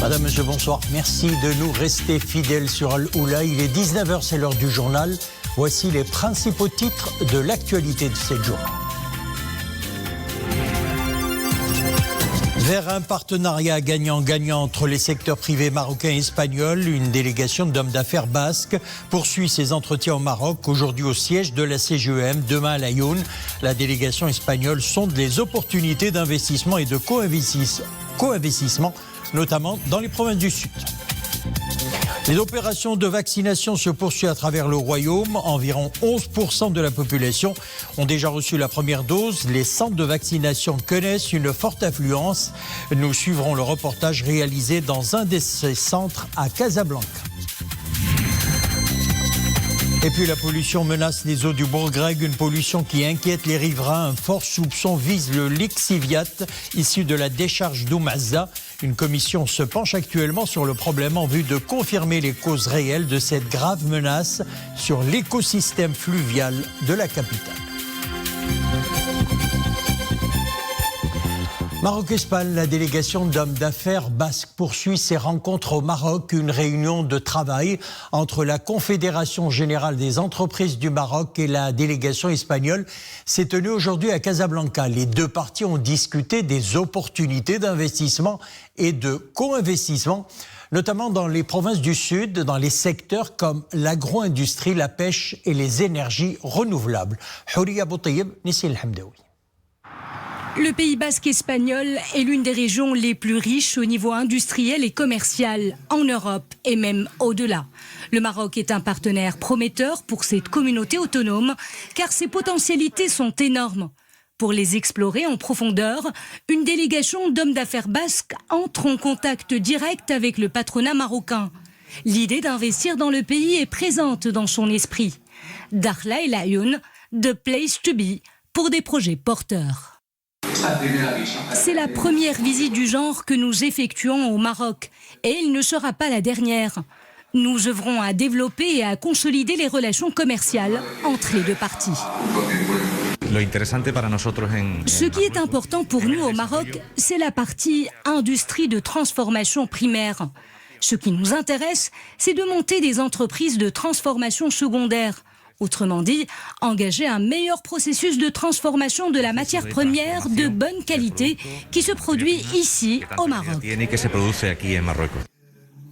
Madame, monsieur, bonsoir. Merci de nous rester fidèles sur Al-Oula. Il est 19h, c'est l'heure du journal. Voici les principaux titres de l'actualité de cette journée. Vers un partenariat gagnant-gagnant entre les secteurs privés marocains et espagnols, une délégation d'hommes d'affaires basques poursuit ses entretiens au Maroc, aujourd'hui au siège de la CGEM, demain à Laayoune. La délégation espagnole sonde les opportunités d'investissement et de co-investissement, notamment dans les provinces du Sud. Les opérations de vaccination se poursuivent à travers le royaume. Environ 11% de la population ont déjà reçu la première dose. Les centres de vaccination connaissent une forte affluence. Nous suivrons le reportage réalisé dans un de ces centres à Casablanca. Et puis la pollution menace les eaux du Bourgreg, une pollution qui inquiète les riverains. Un fort soupçon vise le lixiviate issu de la décharge d'Oumazza. Une commission se penche actuellement sur le problème en vue de confirmer les causes réelles de cette grave menace sur l'écosystème fluvial de la capitale. Maroc-Espagne, la délégation d'hommes d'affaires basques poursuit ses rencontres au Maroc. Une réunion de travail entre la Confédération générale des entreprises du Maroc et la délégation espagnole s'est tenue aujourd'hui à Casablanca. Les deux parties ont discuté des opportunités d'investissement et de co-investissement, notamment dans les provinces du Sud, dans les secteurs comme l'agro-industrie, la pêche et les énergies renouvelables. Houria Boutayeb, Nissil Hamdaoui. Le Pays basque espagnol est l'une des régions les plus riches au niveau industriel et commercial en Europe et même au-delà. Le Maroc est un partenaire prometteur pour cette communauté autonome car ses potentialités sont énormes. Pour les explorer en profondeur, une délégation d'hommes d'affaires basques entre en contact direct avec le patronat marocain. L'idée d'investir dans le pays est présente dans son esprit. Dakhla et Laayoune, the place to be pour des projets porteurs. C'est la première visite du genre que nous effectuons au Maroc et il ne sera pas la dernière. Nous œuvrons à développer et à consolider les relations commerciales entre les deux parties. Ce qui est important pour nous au Maroc, c'est la partie industrie de transformation primaire. Ce qui nous intéresse, c'est de monter des entreprises de transformation secondaire. Autrement dit, engager un meilleur processus de transformation de la matière première de bonne qualité qui se produit ici au Maroc.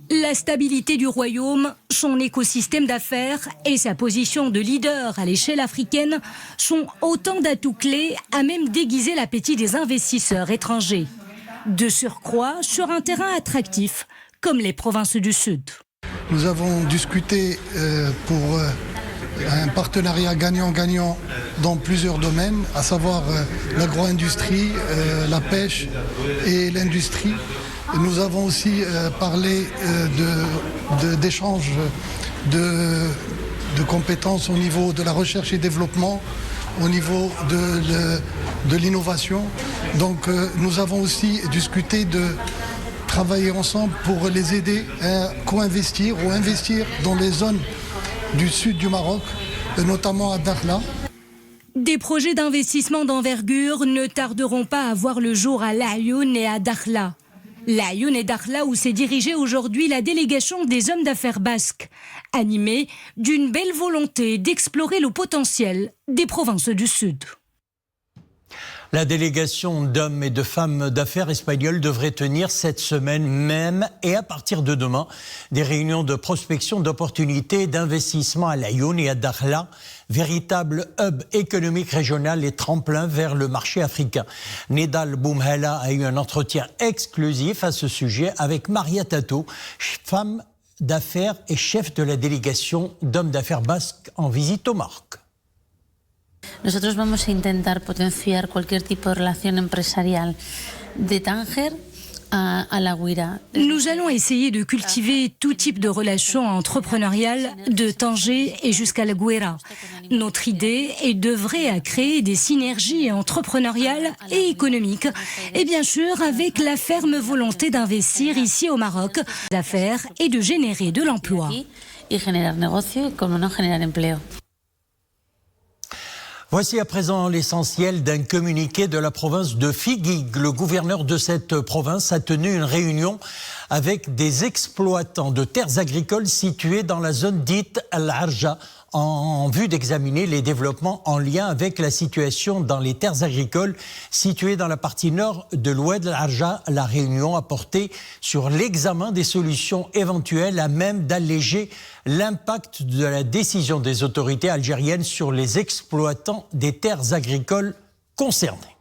La stabilité du royaume, son écosystème d'affaires et sa position de leader à l'échelle africaine sont autant d'atouts clés à même déguiser l'appétit des investisseurs étrangers. De surcroît, sur un terrain attractif comme les provinces du Sud. Nous avons discuté pour un partenariat gagnant-gagnant dans plusieurs domaines, à savoir l'agro-industrie, la pêche et l'industrie. Nous avons aussi parlé d'échanges de compétences au niveau de la recherche et développement, au niveau de l'innovation. Donc nous avons aussi discuté de travailler ensemble pour les aider à co-investir ou investir dans les zones du sud du Maroc, notamment à Dakhla. Des projets d'investissement d'envergure ne tarderont pas à voir le jour à Laayoune et à Dakhla. Laayoune et Dakhla où s'est dirigée aujourd'hui la délégation des hommes d'affaires basques, animée d'une belle volonté d'explorer le potentiel des provinces du Sud. La délégation d'hommes et de femmes d'affaires espagnols devrait tenir cette semaine même et à partir de demain des réunions de prospection d'opportunités et d'investissement à Laayoune et à Dakhla, véritable hub économique régional et tremplin vers le marché africain. Nedal Boumhala a eu un entretien exclusif à ce sujet avec Maria Tato, femme d'affaires et chef de la délégation d'hommes d'affaires basques en visite au Maroc. Nosotros vamos a intentar potenciar cualquier tipo de relación empresarial de Tánger à La Guira. Nous allons essayer de cultiver tout type de relations entrepreneuriales de Tanger et jusqu'à La Guira. Notre idée est d'œuvrer à créer des synergies entrepreneuriales et économiques et bien sûr avec la ferme volonté d'investir ici au Maroc d'affaires et de générer de l'emploi. Y generar negocio y, como no, generar empleo. Voici à présent l'essentiel d'un communiqué de la province de Figuig. Le gouverneur de cette province a tenu une réunion avec des exploitants de terres agricoles situés dans la zone dite Al-Arja en vue d'examiner les développements en lien avec la situation dans les terres agricoles situées dans la partie nord de l'oued Al-Arja. La réunion a porté sur l'examen des solutions éventuelles à même d'alléger l'impact de la décision des autorités algériennes sur les exploitants des terres agricoles concernées.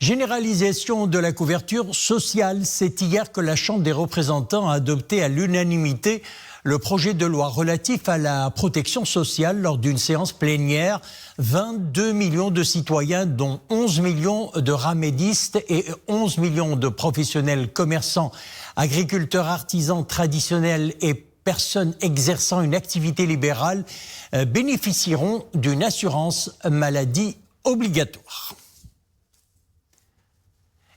Généralisation de la couverture sociale. C'est hier que la Chambre des représentants a adopté à l'unanimité le projet de loi relatif à la protection sociale lors d'une séance plénière. 22 millions de citoyens, dont 11 millions de ramédistes et 11 millions de professionnels commerçants, agriculteurs, artisans traditionnels et personnes exerçant une activité libérale bénéficieront d'une assurance maladie obligatoire.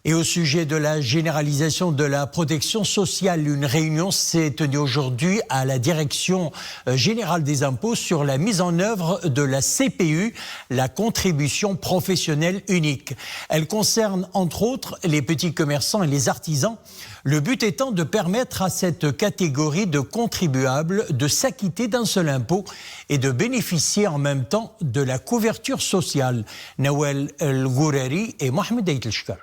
Et au sujet de la généralisation de la protection sociale, une réunion s'est tenue aujourd'hui à la Direction générale des impôts sur la mise en œuvre de la CPU, la contribution professionnelle unique. Elle concerne entre autres les petits commerçants et les artisans, le but étant de permettre à cette catégorie de contribuables de s'acquitter d'un seul impôt et de bénéficier en même temps de la couverture sociale. Nawel El-Gourari et Mohamed Aït-El-Shkar.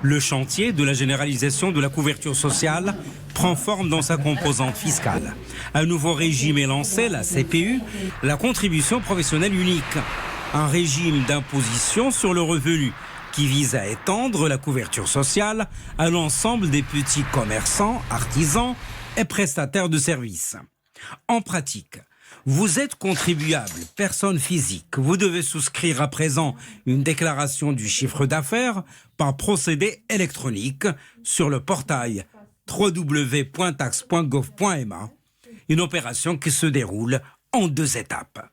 Le chantier de la généralisation de la couverture sociale prend forme dans sa composante fiscale. Un nouveau régime est lancé, la CPU, la contribution professionnelle unique. Un régime d'imposition sur le revenu qui vise à étendre la couverture sociale à l'ensemble des petits commerçants, artisans et prestataires de services. En pratique, vous êtes contribuable, personne physique. Vous devez souscrire à présent une déclaration du chiffre d'affaires par procédé électronique sur le portail www.taxe.gov.ma. Une opération qui se déroule en 2 étapes.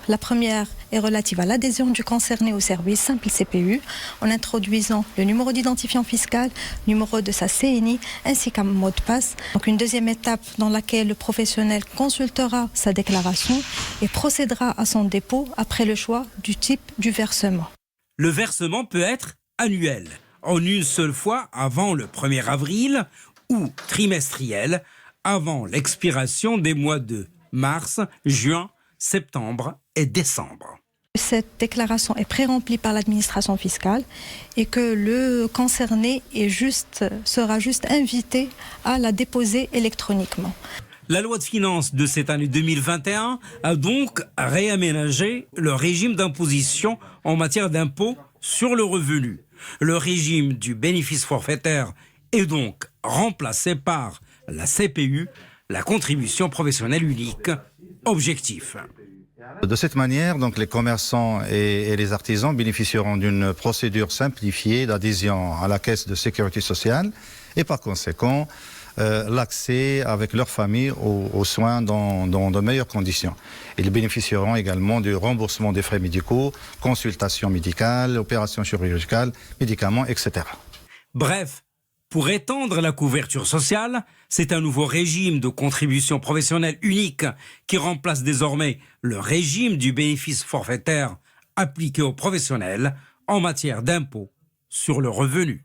La première est relative à l'adhésion du concerné au service simple CPU en introduisant le numéro d'identifiant fiscal, numéro de sa CNI ainsi qu'un mot de passe. Donc une deuxième étape dans laquelle le professionnel consultera sa déclaration et procédera à son dépôt après le choix du type du versement. Le versement peut être annuel, en une seule fois avant le 1er avril ou trimestriel avant l'expiration des mois de mars, juin, septembre et décembre. Cette déclaration est pré-remplie par l'administration fiscale et que le concerné sera juste invité à la déposer électroniquement. La loi de finances de cette année 2021 a donc réaménagé le régime d'imposition en matière d'impôt sur le revenu. Le régime du bénéfice forfaitaire est donc remplacé par la CPU, la contribution professionnelle unique. Objectif. De cette manière, donc, les commerçants et les artisans bénéficieront d'une procédure simplifiée d'adhésion à la caisse de sécurité sociale et par conséquent l'accès avec leur famille aux soins dans de meilleures conditions. Ils bénéficieront également du remboursement des frais médicaux, consultations médicales, opérations chirurgicales, médicaments, etc. Bref, pour étendre la couverture sociale, c'est un nouveau régime de contribution professionnelle unique qui remplace désormais le régime du bénéfice forfaitaire appliqué aux professionnels en matière d'impôt sur le revenu.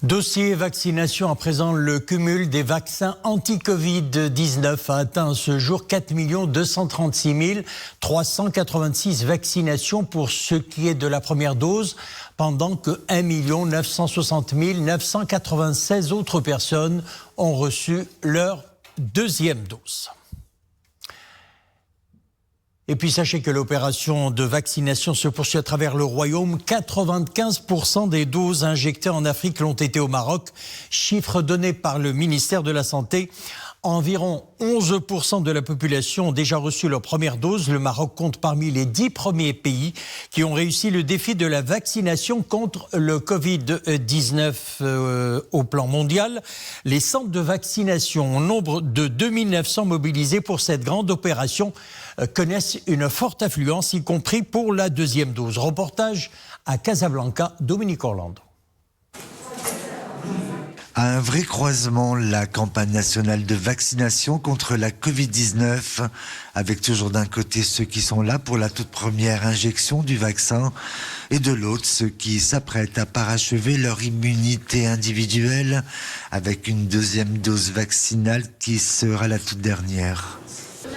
Dossier vaccination à présent, le cumul des vaccins anti-Covid-19 a atteint à ce jour 4 236 386 vaccinations pour ce qui est de la première dose, pendant que 1 960 996 autres personnes ont reçu leur deuxième dose. Et puis sachez que l'opération de vaccination se poursuit à travers le royaume. 95% des doses injectées en Afrique l'ont été au Maroc. Chiffre donné par le ministère de la Santé. Environ 11% de la population ont déjà reçu leur première dose. Le Maroc compte parmi les 10 premiers pays qui ont réussi le défi de la vaccination contre le Covid-19 au plan mondial. Les centres de vaccination, au nombre de 2900 mobilisés pour cette grande opération, connaissent une forte affluence, y compris pour la deuxième dose. Reportage à Casablanca, Dominique Orlando. À un vrai croisement, la campagne nationale de vaccination contre la Covid-19, avec toujours d'un côté ceux qui sont là pour la toute première injection du vaccin et de l'autre ceux qui s'apprêtent à parachever leur immunité individuelle avec une deuxième dose vaccinale qui sera la toute dernière.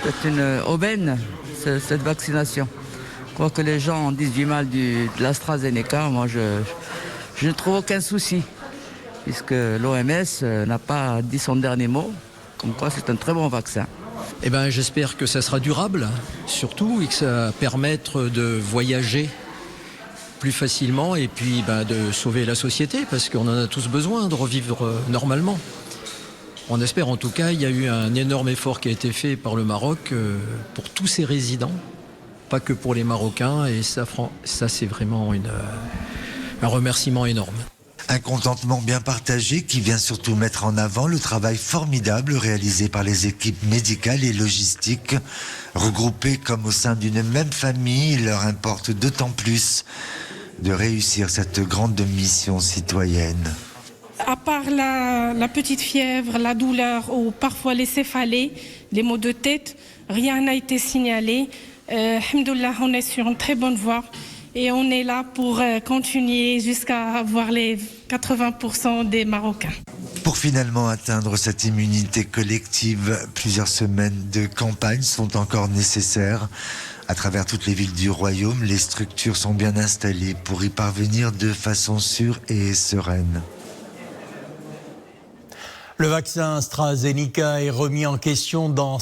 C'est une aubaine, cette vaccination. Je crois que les gens disent du mal de l'AstraZeneca. Moi, je ne trouve aucun souci, puisque l'OMS n'a pas dit son dernier mot, comme quoi c'est un très bon vaccin. Eh ben, j'espère que ça sera durable, surtout, et que ça va permettre de voyager plus facilement et puis de sauver la société, parce qu'on en a tous besoin de revivre normalement. On espère en tout cas, il y a eu un énorme effort qui a été fait par le Maroc pour tous ses résidents, pas que pour les Marocains, et ça c'est vraiment un remerciement énorme. Un contentement bien partagé qui vient surtout mettre en avant le travail formidable réalisé par les équipes médicales et logistiques. Regroupées comme au sein d'une même famille, il leur importe d'autant plus de réussir cette grande mission citoyenne. À part la petite fièvre, la douleur ou parfois les céphalées, les maux de tête, rien n'a été signalé. Alhamdoulilah, on est sur une très bonne voie. Et on est là pour continuer jusqu'à avoir les 80% des Marocains. Pour finalement atteindre cette immunité collective, plusieurs semaines de campagne sont encore nécessaires. À travers toutes les villes du royaume, les structures sont bien installées pour y parvenir de façon sûre et sereine. Le vaccin AstraZeneca est remis en question dans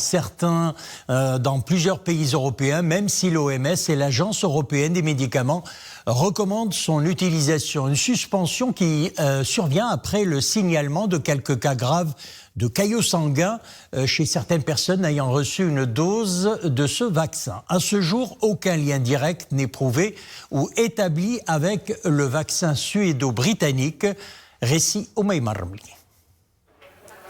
plusieurs pays européens, même si l'OMS et l'Agence européenne des médicaments recommandent son utilisation. Une suspension qui survient après le signalement de quelques cas graves de caillots sanguins chez certaines personnes ayant reçu une dose de ce vaccin. À ce jour, aucun lien direct n'est prouvé ou établi avec le vaccin suédo-britannique. Récit Omeïma Ramli.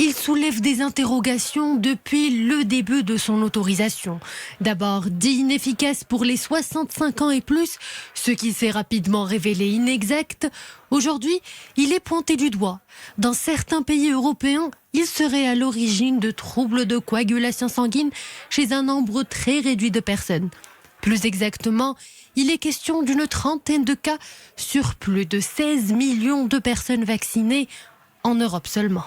Il soulève des interrogations depuis le début de son autorisation. D'abord dit inefficace pour les 65 ans et plus, ce qui s'est rapidement révélé inexact. Aujourd'hui, il est pointé du doigt. Dans certains pays européens, il serait à l'origine de troubles de coagulation sanguine chez un nombre très réduit de personnes. Plus exactement, il est question d'une trentaine de cas sur plus de 16 millions de personnes vaccinées en Europe seulement.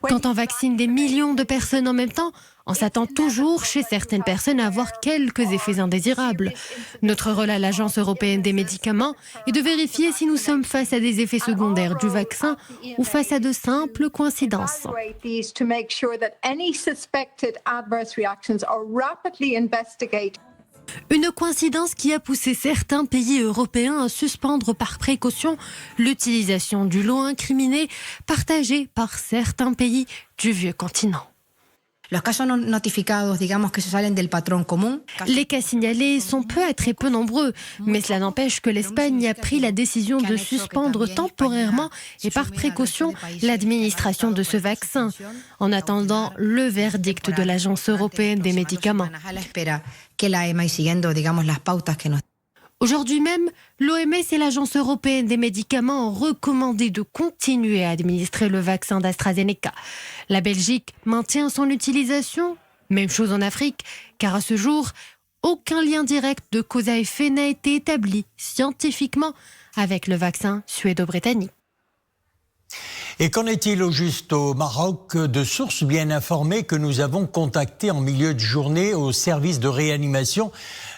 Quand on vaccine des millions de personnes en même temps, on s'attend toujours chez certaines personnes à avoir quelques effets indésirables. Notre rôle à l'Agence européenne des médicaments est de vérifier si nous sommes face à des effets secondaires du vaccin ou face à de simples coïncidences. Une coïncidence qui a poussé certains pays européens à suspendre par précaution l'utilisation du lot incriminé partagé par certains pays du vieux continent. Les cas signalés sont peu à très peu nombreux, mais cela n'empêche que l'Espagne a pris la décision de suspendre temporairement et par précaution l'administration de ce vaccin, en attendant le verdict de l'Agence européenne des médicaments. Aujourd'hui même, l'OMS et l'Agence européenne des médicaments ont recommandé de continuer à administrer le vaccin d'AstraZeneca. La Belgique maintient son utilisation, même chose en Afrique, car à ce jour, aucun lien direct de cause à effet n'a été établi scientifiquement avec le vaccin suédo-britannique. Et qu'en est-il au juste au Maroc? De sources bien informées que nous avons contactées en milieu de journée au service de réanimation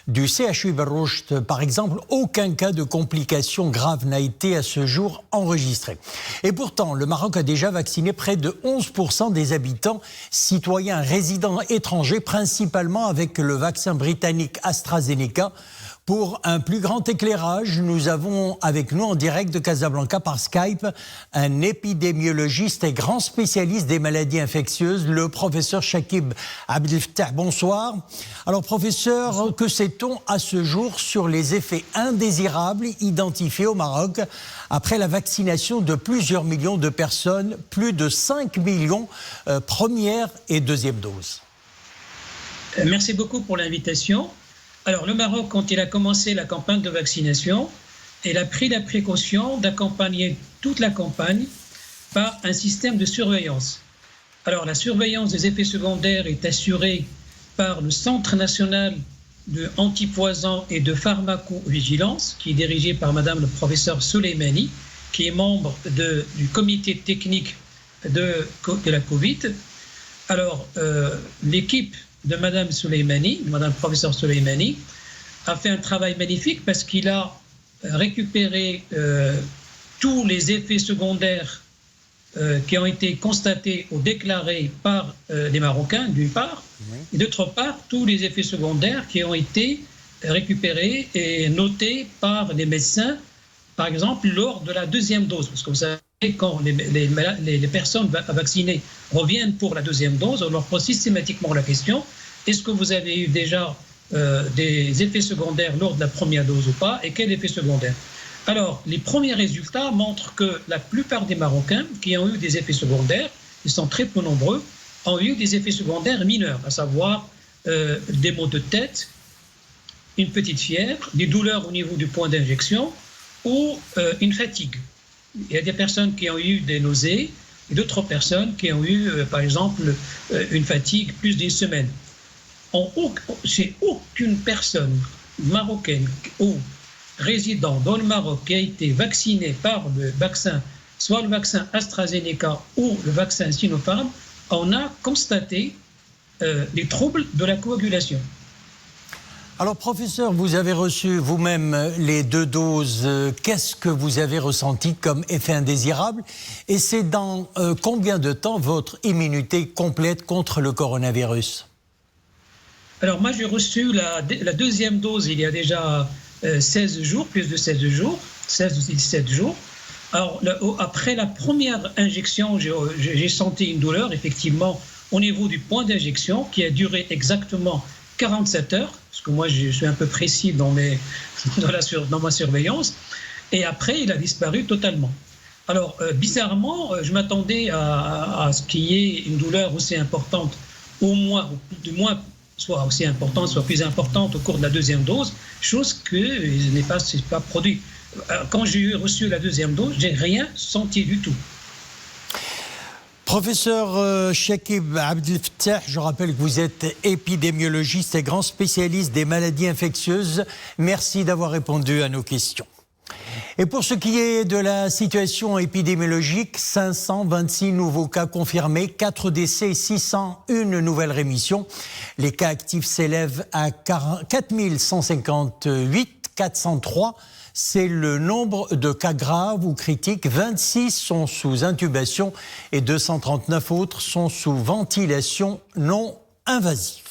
du CHU Berroucht, par exemple, aucun cas de complications graves n'a été à ce jour enregistré. Et pourtant, le Maroc a déjà vacciné près de 11% des habitants, citoyens résidents étrangers, principalement avec le vaccin britannique AstraZeneca. Pour un plus grand éclairage, nous avons avec nous en direct de Casablanca par Skype un épidémiologiste et grand spécialiste des maladies infectieuses, le professeur Chakib Abdelftah. Bonsoir. Alors professeur, que sait-on à ce jour sur les effets indésirables identifiés au Maroc après la vaccination de plusieurs millions de personnes, plus de 5 millions première et deuxième doses? Merci beaucoup pour l'invitation. Alors, le Maroc, quand il a commencé la campagne de vaccination, elle a pris la précaution d'accompagner toute la campagne par un système de surveillance. Alors la surveillance des effets secondaires est assurée par le Centre national de antipoison et de pharmacovigilance, qui est dirigé par Madame le professeur Soleimani, qui est membre du comité technique de la Covid. Alors, l'équipe de Madame Soleimani, Madame le professeur Soleimani, a fait un travail magnifique parce qu'il a récupéré tous les effets secondaires qui ont été constatés ou déclarés par les Marocains, d'une part, et d'autre part, tous les effets secondaires qui ont été récupérés et notés par les médecins, par exemple, lors de la deuxième dose. Parce que vous savez, quand les personnes vaccinées reviennent pour la deuxième dose, on leur pose systématiquement la question, est-ce que vous avez eu déjà des effets secondaires lors de la première dose ou pas, et quels effets secondaires? Alors, les premiers résultats montrent que la plupart des Marocains qui ont eu des effets secondaires, ils sont très peu nombreux, ont eu des effets secondaires mineurs, à savoir des maux de tête, une petite fièvre, des douleurs au niveau du point d'injection ou une fatigue. Il y a des personnes qui ont eu des nausées et d'autres personnes qui ont eu, par exemple, une fatigue plus d'une semaine. Chez aucune personne marocaine ou résident dans le Maroc qui a été vacciné par le vaccin, soit le vaccin AstraZeneca ou le vaccin Sinopharm, on a constaté les troubles de la coagulation. Alors, professeur, vous avez reçu vous-même les 2 doses. Qu'est-ce que vous avez ressenti comme effet indésirable? Et c'est dans combien de temps votre immunité complète contre le coronavirus? Alors, moi, j'ai reçu la deuxième dose il y a déjà 16 jours, plus de 16 jours, 16 ou 17 jours. Alors, après la première injection, j'ai senti une douleur, effectivement, au niveau du point d'injection, qui a duré exactement 47 heures, parce que moi, je suis un peu précis dans ma surveillance, et après, il a disparu totalement. Alors, bizarrement, je m'attendais à ce qu'il y ait une douleur aussi importante, au moins, du moins, soit aussi importante, soit plus importante au cours de la deuxième dose, chose que n'est pas produit. Quand j'ai reçu la deuxième dose, j'ai rien senti du tout. Professeur Chakib Abdel-Fattah, je rappelle que vous êtes épidémiologiste et grand spécialiste des maladies infectieuses. Merci d'avoir répondu à nos questions. Et pour ce qui est de la situation épidémiologique, 526 nouveaux cas confirmés, 4 décès et 601 nouvelles rémissions. Les cas actifs s'élèvent à 4158, 403. C'est le nombre de cas graves ou critiques. 26 sont sous intubation et 239 autres sont sous ventilation non invasive.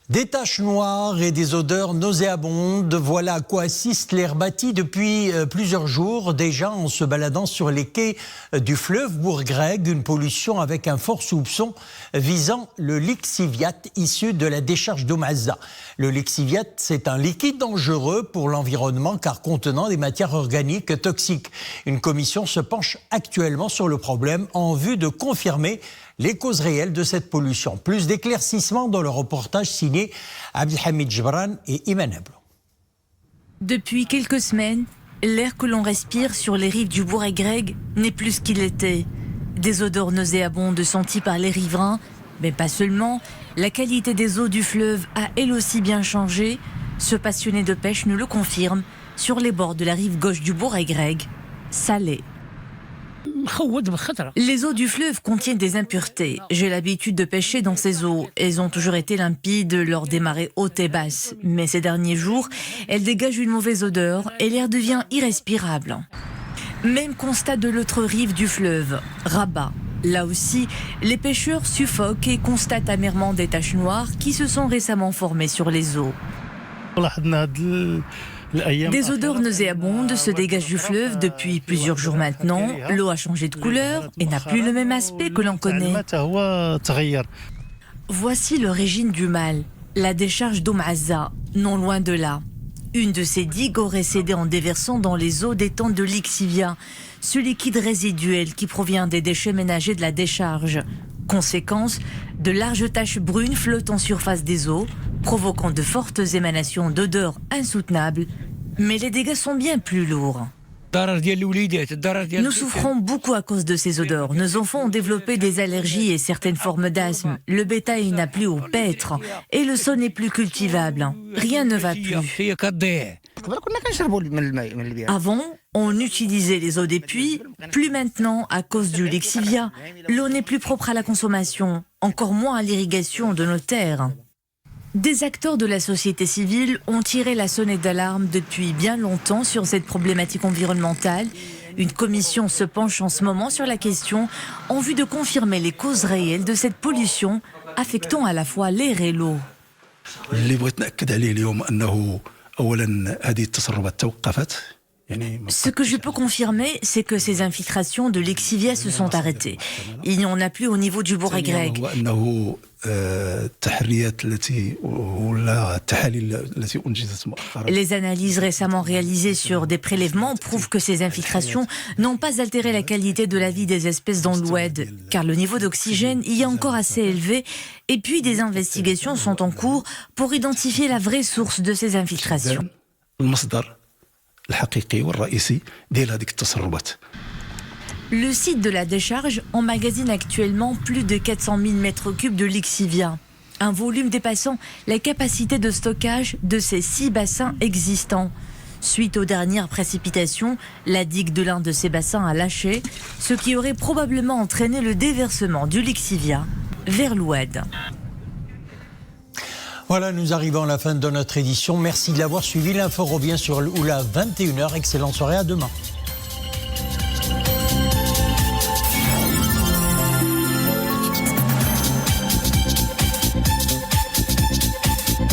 Des taches noires et des odeurs nauséabondes, voilà à quoi assiste l'air bâti depuis plusieurs jours déjà en se baladant sur les quais du fleuve Bourgreg, une pollution avec un fort soupçon visant le lixiviate issu de la décharge d'Oumazza. Le lixiviate, c'est un liquide dangereux pour l'environnement car contenant des matières organiques toxiques. Une commission se penche actuellement sur le problème en vue de confirmer les causes réelles de cette pollution. Plus d'éclaircissements dans le reportage signé Abdelhamid Jebran et Iman Ablo. Depuis quelques semaines, l'air que l'on respire sur les rives du Bourgreg n'est plus ce qu'il était. Des odeurs nauséabondes senties par les riverains, mais pas seulement. La qualité des eaux du fleuve a elle aussi bien changé. Ce passionné de pêche nous le confirme sur les bords de la rive gauche du Bourgreg, salée. Les eaux du fleuve contiennent des impuretés. J'ai l'habitude de pêcher dans ces eaux. Elles ont toujours été limpides lors des marées hautes et basses. Mais ces derniers jours, elles dégagent une mauvaise odeur et l'air devient irrespirable. Même constat de l'autre rive du fleuve, Rabat. Là aussi, les pêcheurs suffoquent et constatent amèrement des taches noires qui se sont récemment formées sur les eaux. Des odeurs nauséabondes se dégagent du fleuve depuis plusieurs jours maintenant. L'eau a changé de couleur et n'a plus le même aspect que l'on connaît. Voici l'origine du mal, la décharge d'Oumazza, non loin de là. Une de ces digues aurait cédé en déversant dans les eaux des tentes de lixivia, ce liquide résiduel qui provient des déchets ménagers de la décharge. Conséquence, de larges taches brunes flottent en surface des eaux, provoquant de fortes émanations d'odeurs insoutenables. Mais les dégâts sont bien plus lourds. Nous souffrons beaucoup à cause de ces odeurs. Nos enfants ont développé des allergies et certaines formes d'asthme. Le bétail n'a plus où paître et le sol n'est plus cultivable. Rien ne va plus. Avant, on utilisait les eaux des puits, plus maintenant à cause du lexivia. L'eau n'est plus propre à la consommation, encore moins à l'irrigation de nos terres. Des acteurs de la société civile ont tiré la sonnette d'alarme depuis bien longtemps sur cette problématique environnementale. Une commission se penche en ce moment sur la question en vue de confirmer les causes réelles de cette pollution affectant à la fois l'air et l'eau. Ce que je peux confirmer, c'est que ces infiltrations de lexivia se sont arrêtées. Il n'y en a plus au niveau du bourg grec. Les analyses récemment réalisées sur des prélèvements prouvent que ces infiltrations n'ont pas altéré la qualité de la vie des espèces dans l'Oued, car le niveau d'oxygène y est encore assez élevé, et puis des investigations sont en cours pour identifier la vraie source de ces infiltrations. Le site de la décharge emmagasine actuellement plus de 400 000 mètres cubes de lexivia, un volume dépassant la capacité de stockage de ces 6 bassins existants. Suite aux dernières précipitations, la digue de l'un de ces bassins a lâché, ce qui aurait probablement entraîné le déversement du lexivia vers l'Oued. Voilà, nous arrivons à la fin de notre édition. Merci de l'avoir suivi. L'info revient sur Oula 21h. Excellente soirée, à demain.